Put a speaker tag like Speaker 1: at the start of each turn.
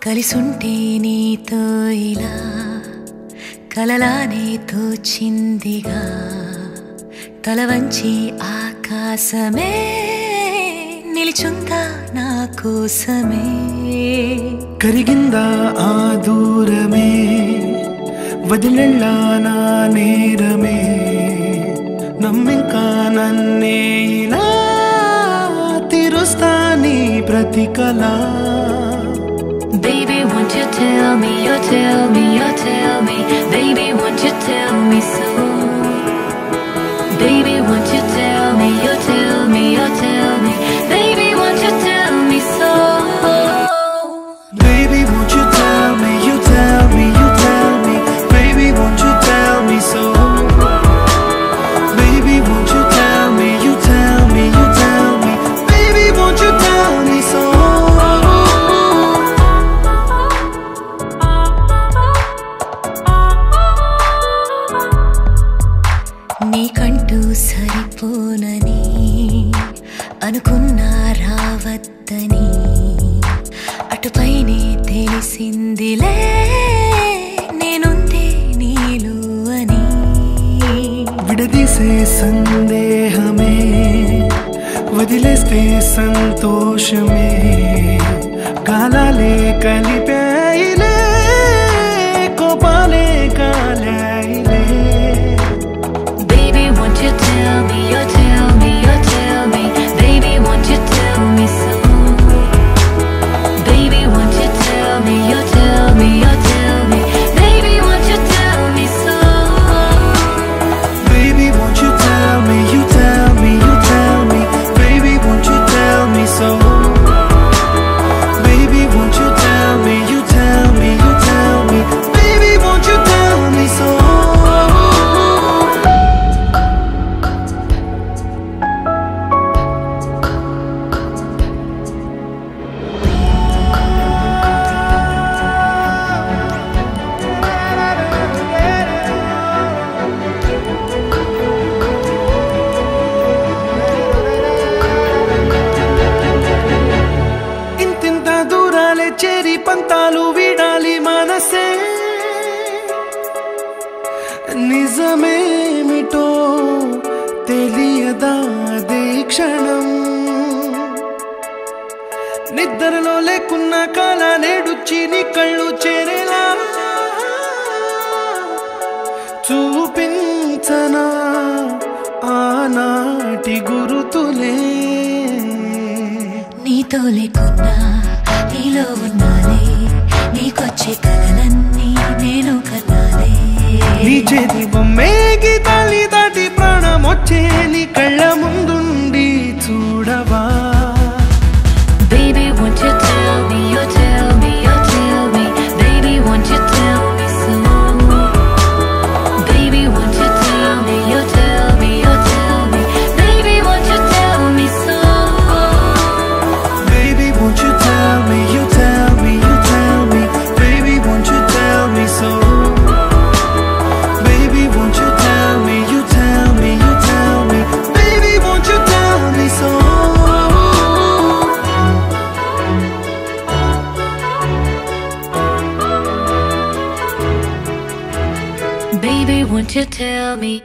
Speaker 1: కలిసుంటే నీతో ఇలా కలలానే తోచిందిగా తల వంచి ఆకాశమే నిలిచుందా నా కోసమే
Speaker 2: కరిగిందా ఆ దూరమే వదిలెళ్ళా నా నేరమే నమ్మింకా నన్నే ఇలా తీరుస్తా నీ ప్రతి కళ
Speaker 1: Baby, won't you tell me, you tell me, you tell me Baby, won't you tell me so Baby, won't you tell me, you tell me, you tell me Baby, won't you tell me so
Speaker 2: Baby, won't you tell me, you tell me, you tell me Baby, won't you tell me so Baby, won't you tell me, you tell me, you tell me Baby, won't you tell me so
Speaker 1: నీకంటూ సరిపోనని అనుకున్నా రావద్దని అటుపైనే తెలిసిందిలే నేనుందే నీలో అని
Speaker 2: విడదీసే సందేహమే వదిలేస్తే సంతోషమే కాలాలే కలిపేయిలే కోపాలే కాలాయిలే
Speaker 1: Baby, won't you tell me, you tell me, you tell me Baby, won't you tell me so Baby, won't you tell me, you tell me, you tell me Baby, won't you tell me so
Speaker 2: Baby, won't you tell me, you tell me, you tell me Baby, won't you tell me so Baby, won't you tell me, you tell me, you tell me Baby, won't you tell me so చేరి పంతాలు వీడాలి మనసే నిజమేమిటో తెలియదా క్షణం నిద్రలో లేకున్న కాల నేడుచ్చి నీ కళ్ళు చేరేలా చూపించనా ఆనాటి గురుతులే
Speaker 1: నీతో లేకున్నా నీలో ఉన్నాలే నీకొచ్చే కలలన్నీ నేను కన్నాలే
Speaker 2: నీ చేతి బొమ్మే గీతాలి దాటి ప్రాణం వచ్చే నీ కళ్ళ ముందుండి చూడవా
Speaker 1: Baby, won't you tell me, you tell me, you tell me Baby, won't you tell me so Baby, won't you tell me, you tell me, you tell me Baby, won't you tell me so
Speaker 2: Baby, won't you tell me, you tell me, you tell me Baby, won't you tell me so Baby, won't you tell me, you tell me, you tell me Baby, won't you tell me so
Speaker 1: Baby, won't you tell me